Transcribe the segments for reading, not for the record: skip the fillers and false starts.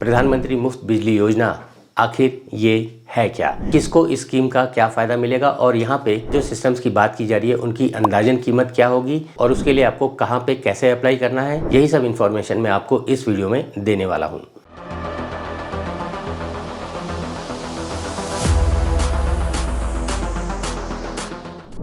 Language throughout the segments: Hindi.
प्रधानमंत्री मुफ्त बिजली योजना आखिर ये है क्या, किसको इस स्कीम का क्या फ़ायदा मिलेगा और यहाँ पे जो सिस्टम्स की बात की जा रही है उनकी अंदाजन कीमत क्या होगी और उसके लिए आपको कहाँ पे कैसे अप्लाई करना है, यही सब इन्फॉर्मेशन मैं आपको इस वीडियो में देने वाला हूँ।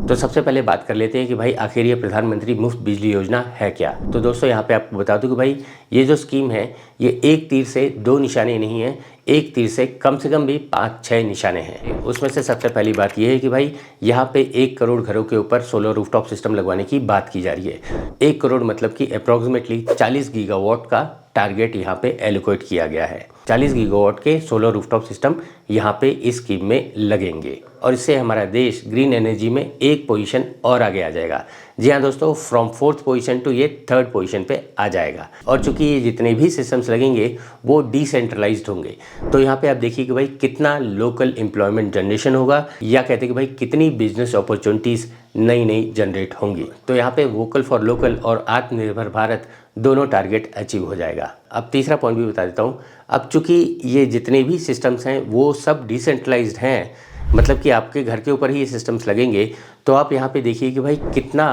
तो सबसे पहले बात कर लेते हैं कि भाई आखिर ये प्रधानमंत्री मुफ्त बिजली योजना है क्या। तो दोस्तों यहाँ पे आपको बता दूं कि भाई ये जो स्कीम है ये एक तीर से दो निशाने नहीं है, एक तीर से कम भी 5-6 निशाने हैं। उसमें से सबसे पहली बात ये है कि भाई यहाँ पे 1 करोड़ घरों के ऊपर सोलर रूफटॉप सिस्टम लगवाने की बात की जा रही है। 1 करोड़ मतलब कि अप्रॉक्सीमेटली 40 गीगावाट का टारगेट यहाँ पे एलोकेट किया गया है। 40 गीगावाट के सोलर रूफटॉप सिस्टम यहाँ पे इस स्कीम में लगेंगे और इससे हमारा देश ग्रीन एनर्जी में एक पोजीशन और आगे आ जाएगा। जी हाँ दोस्तों, फ्रॉम 4th पोजीशन टू ये 3rd पोजीशन पे आ जाएगा। और चूंकि ये जितने भी सिस्टम्स लगेंगे वो डिसेंट्रलाइज्ड होंगे, तो यहाँ पे आप देखिए कि भाई कितना लोकल एम्प्लॉयमेंट जनरेशन होगा, या कहते हैं कि भाई कितनी बिजनेस अपॉर्चुनिटीज़ नई जनरेट होंगी। तो यहाँ पे वोकल फॉर लोकल और आत्मनिर्भर भारत दोनों टारगेट अचीव हो जाएगा। अब तीसरा पॉइंट भी बता देता हूँ। अब चूंकि ये जितने भी सिस्टम्स हैं वो सब डिसेंट्रलाइज्ड हैं, मतलब कि आपके घर के ऊपर ही ये सिस्टम्स लगेंगे, तो आप यहाँ पे देखिए कि भाई कितना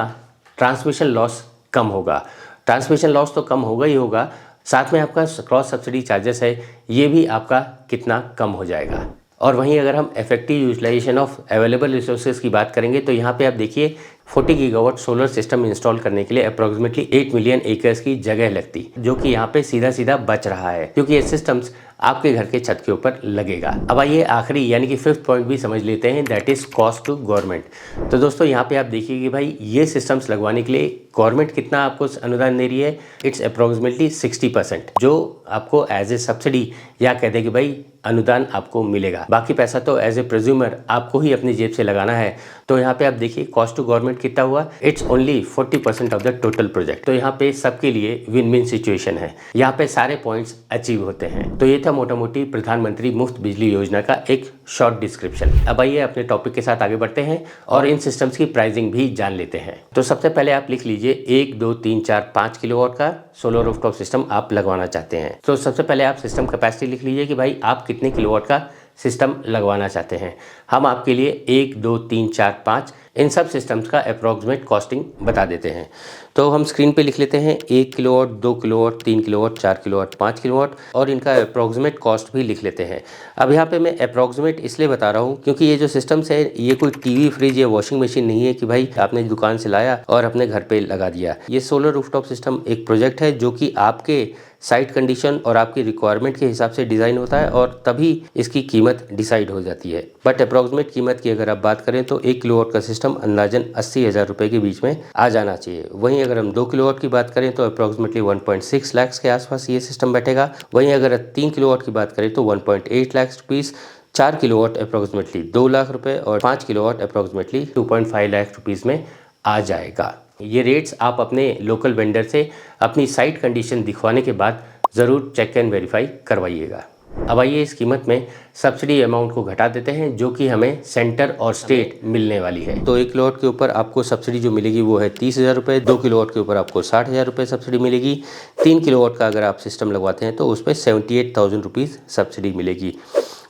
ट्रांसमिशन लॉस कम होगा। ट्रांसमिशन लॉस तो कम होगा ही होगा, साथ में आपका क्रॉस सब्सिडी चार्जेस है ये भी आपका कितना कम हो जाएगा। और वहीं अगर हम effective utilization of available resources की बात करेंगे तो यहाँ पे आप देखिए 40 गीगावाट सोलर सिस्टम इंस्टॉल करने के लिए अप्रोक्सीमेटली 8 मिलियन एकर्स की जगह लगती, जो कि यहाँ पे सीधा बच रहा है क्योंकि ये सिस्टम्स आपके घर के छत के ऊपर लगेगा। अब आइए आखिरी यानी कि 5th पॉइंट भी समझ लेते हैं, that is cost to government. तो दोस्तों यहाँ पे आप देखिए कि भाई ये सिस्टम्स लगवाने के लिए गवर्नमेंट कितना आपको अनुदान दे रही है। इट्स अप्रोक्सीमेटली 60% जो आपको एज ए सब्सिडी या कहते हैं कि भाई अनुदान आपको मिलेगा। बाकी पैसा तो एज ए प्रेज्यूमर आपको ही अपनी जेब से लगाना है। तो यहाँ पे आप देखिए कॉस्ट टू गवर्नमेंट कितना हुआ, it's only 40% of the total project. तो यहाँ पे सबके लिए विन विन सिचुएशन है, यहाँ पे सारे पॉइंट्स अचीव होते हैं। तो ये था मोटा मोटी प्रधानमंत्री मुफ्त बिजली योजना का एक शॉर्ट डिस्क्रिप्शन। अब आइए अपने टॉपिक के साथ आगे बढ़ते हैं और इन सिस्टम्स की प्राइसिंग भी जान लेते हैं। तो सबसे पहले आप लिख लीजिए 1, 2, 3, 4, 5 किलोवाट का सोलर रूफटॉप सिस्टम आप लगवाना चाहते हैं। तो सबसे पहले आप सिस्टम कैपेसिटी लिख लीजिए कि भाई आप कितने किलोवाट का सिस्टम लगवाना चाहते हैं। हम आपके लिए 1, 2, 3, 4, 5 इन सब सिस्टम्स का अप्रॉक्सीमेट कॉस्टिंग बता देते हैं। तो हम स्क्रीन पे लिख लेते हैं 1 kilowatt, 2 kilowatt, 3 kilowatt, 4 kilowatt, 5 kilowatt और इनका अप्रॉक्सीमेट कॉस्ट भी लिख लेते हैं। अब यहाँ पे मैं अप्रॉक्सीमेट इसलिए बता रहा हूँ क्योंकि ये जो सिस्टम्स है ये कोई टीवी, फ्रिज या वॉशिंग मशीन नहीं है कि भाई आपने दुकान से लाया और अपने घर पे लगा दिया। ये सोलर रूफटॉप सिस्टम एक प्रोजेक्ट है जो कि आपके साइट कंडीशन और आपकी रिक्वायरमेंट के हिसाब से डिज़ाइन होता है और तभी इसकी कीमत डिसाइड हो जाती है। बट अप्रॉक्सीमेट कीमत की अगर आप बात करें तो 1 किलोवाट का सिस्टम अंदाजन 80,000 रुपये के बीच में आ जाना चाहिए। वहीं अगर हम 2 किलोवाट की बात करें तो अप्रॉक्सीमेटली 1.6 लाख के आसपास ये सिस्टम बैठेगा। वहीं अगर 3 किलोवाट की बात करें तो 1.8 lakh rupees, 4 kilowatt approximately 2 lakh रुपए और 5 किलोवाट अप्रॉक्सीमेटली 2.5 लाख रुपीज़ में आ जाएगा। ये रेट्स आप अपने लोकल वेंडर से अपनी साइट कंडीशन दिखवाने के बाद ज़रूर चेक एंड वेरीफाई करवाइएगा। अब आइए इस कीमत में सब्सिडी अमाउंट को घटा देते हैं जो कि हमें सेंटर और स्टेट मिलने वाली है। तो 1 किलोवाट के ऊपर आपको सब्सिडी जो मिलेगी वो है 30,000 रुपये, 2 किलोवाट के ऊपर आपको 60,000 रुपये सब्सिडी मिलेगी, 3 किलोवाट का अगर आप सिस्टम लगवाते हैं तो उस पर 78,000 रुपीज़ सब्सिडी मिलेगी।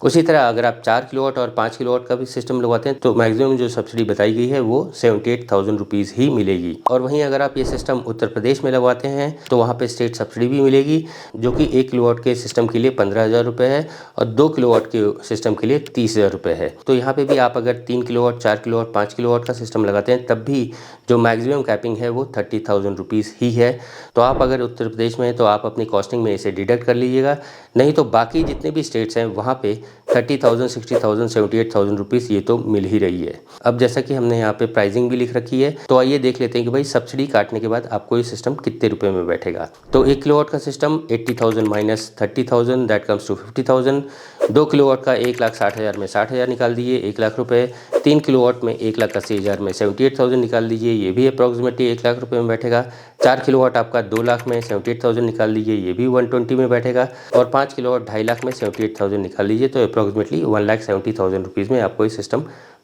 उसी तरह अगर आप 4 किलोवाट और 5 किलोवाट का भी सिस्टम लगवाते हैं तो मैक्सिमम जो सब्सिडी बताई गई है वो 78,000 रुपीज़ ही मिलेगी। और वहीं अगर आप ये सिस्टम उत्तर प्रदेश में लगवाते हैं तो वहाँ पे स्टेट सब्सिडी भी मिलेगी जो कि 1 किलोवाट के सिस्टम के लिए 15,000 रुपये है और 2 किलोवाट के सिस्टम के लिए 30,000 रुपये है। तो यहाँ पे भी आप अगर 3 किलोवाट, 4 किलोवाट, 5 किलोवाट का सिस्टम लगाते हैं तब भी जो मैक्सिमम कैपिंग है वो 30,000 रुपीज़ ही है। तो आप अगर उत्तर प्रदेश में हैं तो आप अपनी कॉस्टिंग में इसे डिडक्ट कर लीजिएगा, नहीं तो बाकी जितने भी स्टेट्स हैं वहाँ पे 30,000, 60,000, 78,000 रुपीज़ ये तो मिल ही रही है। अब जैसा कि हमने यहाँ पे प्राइसिंग भी लिख रखी है तो आइए देख लेते हैं कि भाई सब्सिडी काटने के बाद आपको ये सिस्टम कितने रुपए में बैठेगा। तो 1 किलोवाट का system 80,000 minus 30,000 that comes to 50,000। 2 kilowatt का 1,60,000 में 60,000 निकाल दीजिए, 1 लाख रुपये। 3 किलोवाट में 1,80,000 में 78,000 निकाल दीजिए, ये भी अप्रॉक्सीमेटली 1 लाख रुपये में बैठेगा। 4 किलोवाट आपका 2 लाख में 78,000 निकाल दीजिए, ये भी 120 में बैठेगा। और 5 किलोवाट 2.5 लाख में 78,000 निकाल लीजिए तो अप्रॉक्सीमेटली 1,70,000 रुपीज़ में आपको ये सिस्टम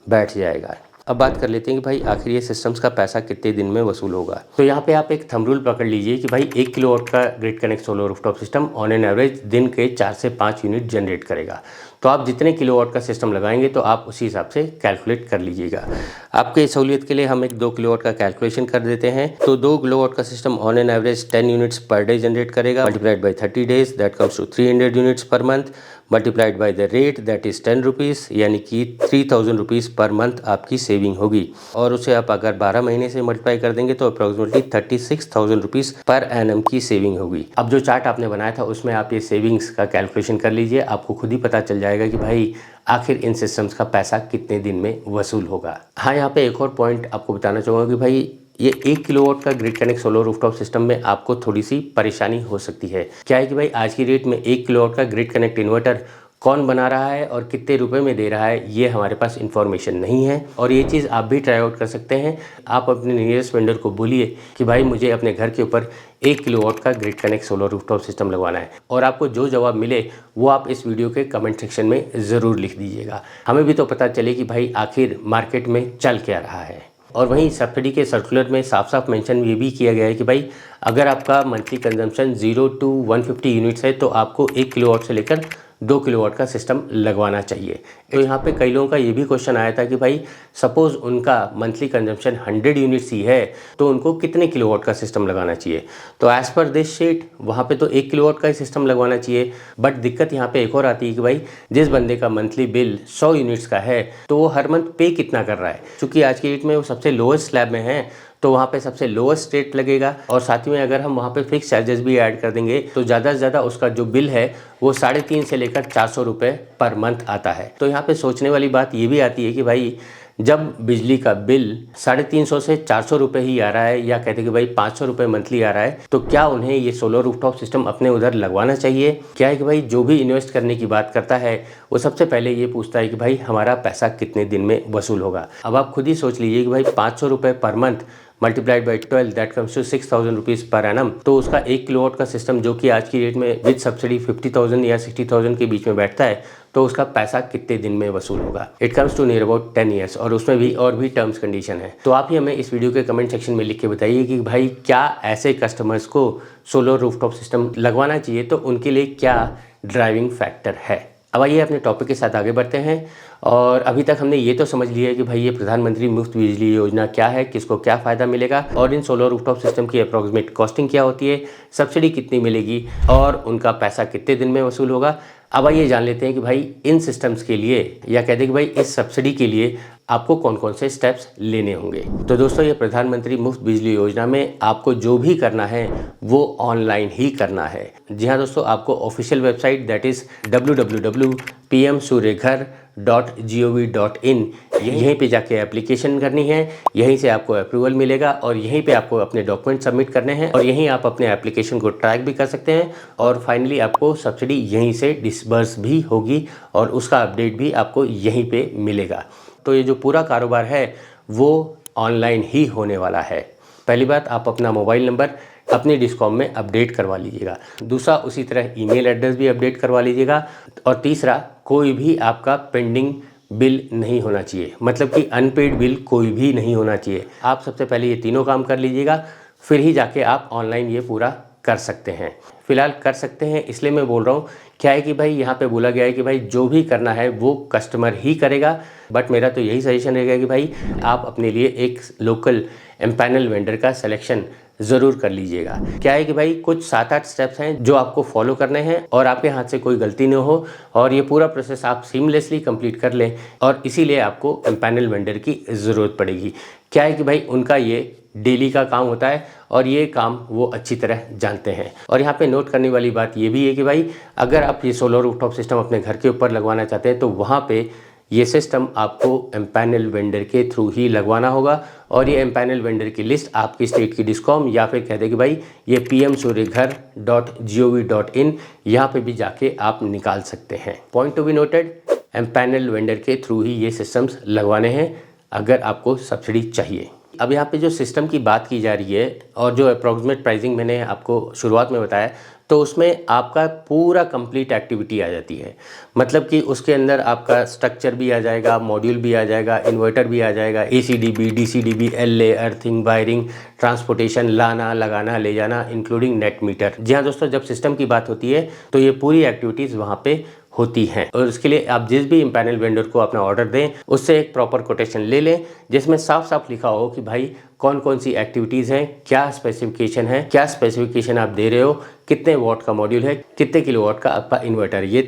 बैठ जाएगा। अब बात कर लेते हैं कि भाई आखिर ये सिस्टम्स का पैसा कितने दिन में वसूल होगा। तो यहाँ पे आप एक थंब रूल पकड़ लीजिए कि भाई 1 किलोवाट का grid connect solar rooftop system on an average दिन के 4 से 5 यूनिट जनरेट करेगा। तो आप जितने किलोवाट का सिस्टम लगाएंगे तो आप उसी हिसाब से कैलकुलेट कर लीजिएगा। आपके सहूलियत के लिए हम एक 2 किलोवाट का कैलकुलेशन कर देते हैं। तो 2 किलोवाट का system on an average 10 units per day generate करेगा, multiplied by 30 days that comes to 300 units per month, multiplied by the rate that is 10 rupees, यानी कि 3000 रुपीज़ पर मंथ आपकी सेविंग होगी। और उसे आप अगर 12 महीने से मल्टीप्लाई कर देंगे तो अप्रॉक्सीमेटली 36,000 रुपीज़ पर एनम की सेविंग होगी। अब जो चार्ट आपने बनाया था उसमें आप ये सेविंग्स का कैलकुलेशन कर लीजिए, आपको खुद ही पता चल जाएगा कि भाई आखिर इन सिस्टम्स का पैसा कितने दिन में वसूल होगा। हाँ, यहाँ पे एक और पॉइंट आपको बताना चाहूँगा कि भाई ये 1 किलोवाट का grid connect solar rooftop system में आपको थोड़ी सी परेशानी हो सकती है। क्या है कि भाई आज की डेट में 1 किलोवाट का ग्रिड कनेक्ट इन्वर्टर कौन बना रहा है और कितने रुपए में दे रहा है ये हमारे पास इन्फॉर्मेशन नहीं है। और ये चीज़ आप भी ट्राई आउट कर सकते हैं। आप अपने नियरेस्ट वेंडर को बोलिए कि भाई मुझे अपने घर के ऊपर 1 किलोवाट का grid connect solar rooftop system लगवाना है, और आपको जो जवाब मिले वो आप इस वीडियो के कमेंट सेक्शन में ज़रूर लिख दीजिएगा। हमें भी तो पता चले कि भाई आखिर मार्केट में चल क्या रहा है। और वहीं सब्सिडी के सर्कुलर में साफ साफ मेंशन ये भी किया गया है कि भाई अगर आपका मंथली कंजम्पशन 0 to 150 यूनिट्स है तो आपको 1 किलोवाट से लेकर 2 किलोवाट का सिस्टम लगवाना चाहिए। तो यहाँ पे कई लोगों का ये भी क्वेश्चन आया था कि भाई सपोज़ उनका मंथली कंजम्पशन 100 यूनिट्स ही है तो उनको कितने किलोवाट का सिस्टम लगाना चाहिए। तो एज़ पर दिस शीट वहाँ पे तो 1 किलोवाट का ही सिस्टम लगवाना चाहिए। बट दिक्कत यहाँ पे एक और आती है कि भाई जिस बंदे का मंथली बिल 100 यूनिट्स का है तो वो हर मंथ पे कितना कर रहा है। चूँकि आज की डेट में वो सबसे लोएस्ट स्लैब में है तो वहाँ पे सबसे लोएस्ट रेट लगेगा, और साथ ही में अगर हम वहाँ पे फिक्स चार्जेस भी ऐड कर देंगे तो ज़्यादा से ज़्यादा उसका जो बिल है वो 350 से लेकर 400 रुपये पर मंथ आता है। तो यहाँ पे सोचने वाली बात ये भी आती है कि भाई जब बिजली का बिल 350 से 400 रुपये ही आ रहा है, या कहते कि भाई 500 रुपये मंथली आ रहा है, तो क्या उन्हें ये सोलर रूफटॉप सिस्टम अपने उधर लगवाना चाहिए। क्या है कि भाई जो भी इन्वेस्ट करने की बात करता है वो सबसे पहले ये पूछता है कि भाई हमारा पैसा कितने दिन में वसूल होगा। अब आप खुद ही सोच लीजिए कि भाई 500 रुपये per month multiplied by 12 that comes to 6,000 rupees per annum. तो उसका 1 किलोवाट का सिस्टम जो कि आज की डेट में विद सब्सिडी 50,000 या 60,000 के बीच में बैठता है, तो उसका पैसा कितने दिन में वसूल होगा। It comes to near about 10 years, और उसमें भी और भी टर्म्स कंडीशन है। तो आप ही हमें इस वीडियो के कमेंट सेक्शन में लिख के बताइए कि भाई क्या ऐसे कस्टमर्स को सोलर रूफटॉप सिस्टम लगवाना चाहिए, तो उनके लिए क्या ड्राइविंग फैक्टर है। अब आइए अपने टॉपिक के साथ आगे बढ़ते हैं। और अभी तक हमने ये तो समझ लिया है कि भाई ये प्रधानमंत्री मुफ्त बिजली योजना क्या है, किसको क्या फ़ायदा मिलेगा, और इन सोलर रूफटॉप सिस्टम की अप्रॉक्सीमेट कॉस्टिंग क्या होती है, सब्सिडी कितनी मिलेगी और उनका पैसा कितने दिन में वसूल होगा। अब आइए जान लेते हैं कि भाई इन सिस्टम्स के लिए, या कहते हैं कि भाई इस सब्सिडी के लिए आपको कौन कौन से स्टेप्स लेने होंगे। तो दोस्तों ये प्रधानमंत्री मुफ्त बिजली योजना में आपको जो भी करना है वो ऑनलाइन ही करना है। जी हाँ दोस्तों, आपको official website that is www.pmsuryaghar.gov.in यहीं पे जाके एप्लीकेशन करनी है, यहीं से आपको अप्रूवल मिलेगा और यहीं पे आपको अपने डॉक्यूमेंट सबमिट करने हैं, और यहीं आप अपने एप्लीकेशन को ट्रैक भी कर सकते हैं, और फाइनली आपको सब्सिडी यहीं से डिसबर्स भी होगी और उसका अपडेट भी आपको यहीं पे मिलेगा। तो ये जो पूरा कारोबार है वो ऑनलाइन ही होने वाला है। पहली बात, आप अपना मोबाइल नंबर अपने डिस्कॉम में अपडेट करवा लीजिएगा। दूसरा, उसी तरह ईमेल एड्रेस भी अपडेट करवा लीजिएगा। और तीसरा, कोई भी आपका पेंडिंग बिल नहीं होना चाहिए, मतलब कि अनपेड बिल कोई भी नहीं होना चाहिए। आप सबसे पहले ये तीनों काम कर लीजिएगा, फिर ही जाके आप ऑनलाइन ये पूरा कर सकते हैं। फिलहाल कर सकते हैं इसलिए मैं बोल रहा हूँ, क्या है कि भाई यहाँ पे बोला गया है कि भाई जो भी करना है वो कस्टमर ही करेगा। बट मेरा तो यही सजेशन रहेगा कि भाई आप अपने लिए एक लोकल एम्पैनल वेंडर का सिलेक्शन ज़रूर कर लीजिएगा। क्या है कि भाई कुछ 7-8 स्टेप्स हैं जो आपको फॉलो करने हैं और आपके हाथ से कोई गलती न हो, और ये पूरा प्रोसेस आप सीमलेसली कंप्लीट कर लें, और इसीलिए आपको एम्पैनल वेंडर की ज़रूरत पड़ेगी। क्या है कि भाई उनका ये डेली का काम होता है और ये काम वो अच्छी तरह जानते हैं। और यहाँ पे नोट करने वाली बात ये भी है कि भाई अगर आप ये सोलर रूफटॉप सिस्टम अपने घर के ऊपर लगवाना चाहते हैं तो वहाँ पे ये सिस्टम आपको एम्पैनल वेंडर के थ्रू ही लगवाना होगा, और ये एम्पैनल वेंडर की लिस्ट आपकी स्टेट की डिस्कॉम या फिर कह दें कि भाई ये pmsuryaghar.gov.in यहाँ पे भी जाके आप निकाल सकते हैं। Point to be noted, empanel vendor के थ्रू ही ये सिस्टम्स लगवाने हैं अगर आपको सब्सिडी चाहिए। अब यहाँ पे जो सिस्टम की बात की जा रही है और जो अप्रॉक्सीमेट प्राइसिंग मैंने आपको शुरुआत में बताया, तो उसमें आपका पूरा कंप्लीट एक्टिविटी आ जाती है। मतलब कि उसके अंदर आपका स्ट्रक्चर भी आ जाएगा, मॉड्यूल भी आ जाएगा, इन्वर्टर भी आ जाएगा, ACDB, DCDB, LA, earthing, wiring, transportation, लाना, लगाना, ले जाना, इंक्लूडिंग नेट मीटर। जी हाँ दोस्तों, जब सिस्टम की बात होती है तो ये पूरी एक्टिविटीज़ वहाँ पे होती हैं। और उसके लिए आप जिस भी इम्पैनल वेंडर को अपना ऑर्डर दें, उससे एक प्रॉपर कोटेशन ले लें जिसमें साफ साफ लिखा हो कि भाई कौन कौन सी एक्टिविटीज़ हैं, क्या स्पेसिफिकेशन है, क्या स्पेसिफिकेशन आप दे रहे हो, कितने वॉट का मॉड्यूल है, कितने किलोवाट का आपका इन्वर्टर है। ये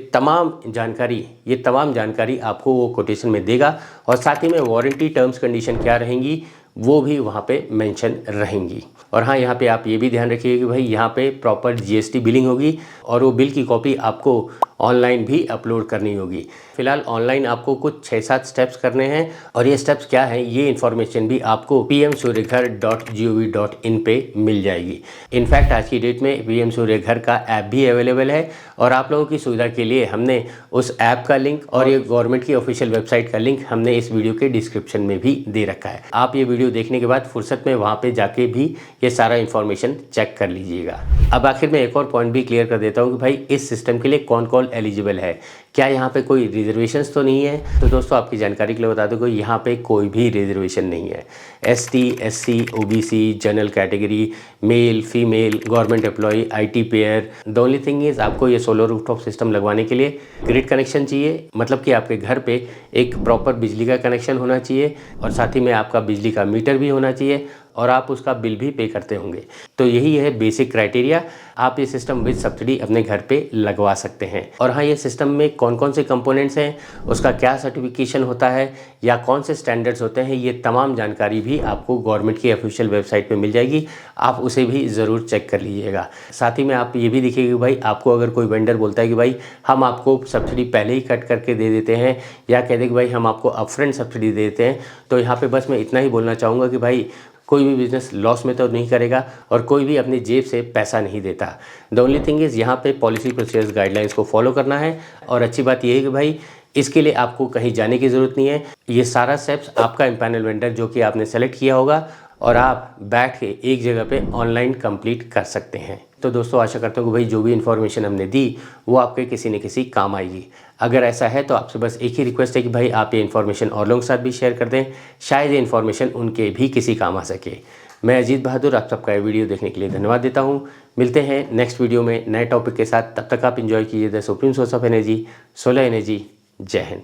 तमाम जानकारी आपको वो कोटेशन में देगा। और साथ ही में वारंटी टर्म्स कंडीशन क्या रहेंगी वो भी वहाँ पे मेंशन रहेंगी। और हाँ, यहाँ पे आप ये भी ध्यान रखिए कि भाई यहाँ पे प्रॉपर GST बिलिंग होगी और वो बिल की कॉपी आपको ऑनलाइन भी अपलोड करनी होगी। फिलहाल ऑनलाइन आपको कुछ 6-7 स्टेप्स करने हैं और ये स्टेप्स क्या हैं ये इन्फॉर्मेशन भी आपको pmsuryaghar.gov.in पे मिल जाएगी। इनफैक्ट आज की डेट में PM सूर्यघर का ऐप भी अवेलेबल है और आप लोगों की सुविधा के लिए हमने उस ऐप का लिंक और ये गवर्नमेंट की ऑफिशियल वेबसाइट का लिंक हमने इस वीडियो के डिस्क्रिप्शन में भी दे रखा है। आप ये वीडियो देखने के बाद फुर्सत में वहाँ पे जाके भी ये सारा इन्फॉर्मेशन चेक कर लीजिएगा। अब आखिर में एक और पॉइंट भी क्लियर कर देता हूँ कि भाई इस सिस्टम के लिए कौन कौन एलिजिबल है, क्या यहाँ पे कोई रिजर्वेशंस तो नहीं है। तो दोस्तों आपकी जानकारी के लिए बता दूं कि यहाँ पे कोई भी रिजर्वेशन नहीं है। ST, SC, OBC, general category, male, female, government employ, IT payer. The only thing is आपको ये सोलर रूफटॉप सिस्टम लगवाने के लिए ग्रिड कनेक्शन चाहिए, मतलब कि आपके घर पे एक प्रॉपर बिजली का कनेक्शन होना चाहिए और साथ ही में आपका बिजली का मीटर भी होना चाहिए और आप उसका बिल भी पे करते होंगे। तो यही है बेसिक क्राइटेरिया। आप ये सिस्टम विद सब्सिडी अपने घर पे लगवा सकते हैं। और हाँ, ये सिस्टम में कौन कौन से कंपोनेंट्स हैं, उसका क्या सर्टिफिकेशन होता है या कौन से स्टैंडर्ड्स होते हैं, ये तमाम जानकारी भी आपको गवर्नमेंट की ऑफिशियल वेबसाइट पे मिल जाएगी। आप उसे भी ज़रूर चेक कर लीजिएगा। साथ ही में आप ये भी देखिए कि भाई आपको अगर कोई वेंडर बोलता है कि भाई हम आपको सब्सिडी पहले ही कट करके दे देते हैं या कह दे कि भाई हम आपको अपफ्रंट सब्सिडी दे देते हैं, तो यहाँ पर बस मैं इतना ही बोलना चाहूँगा कि भाई कोई भी बिजनेस लॉस में तो नहीं करेगा और कोई भी अपनी जेब से पैसा नहीं देता। द ओनली थिंग इज़ यहाँ पे पॉलिसी प्रोसीजर्स गाइडलाइंस को फॉलो करना है। और अच्छी बात यह है कि भाई इसके लिए आपको कहीं जाने की ज़रूरत नहीं है। ये सारा स्टेप्स आपका इम्पैनल वेंडर जो कि आपने सेलेक्ट किया होगा और आप बैठ के एक जगह पे ऑनलाइन कंप्लीट कर सकते हैं। तो दोस्तों आशा करता हूँ कि भाई जो भी इन्फॉर्मेशन हमने दी वो आपके किसी न किसी काम आएगी। अगर ऐसा है तो आपसे बस एक ही रिक्वेस्ट है कि भाई आप ये इन्फॉर्मेशन और लोगों के साथ भी शेयर कर दें, शायद ये इन्फॉर्मेशन उनके भी किसी काम आ सके। मैं अजीत बहादुर आप सबका ये वीडियो देखने के लिए धन्यवाद देता हूँ। मिलते हैं नेक्स्ट वीडियो में नए टॉपिक के साथ। तब तक आप इंजॉय कीजिए the supreme source of energy, solar energy. जय हिंद।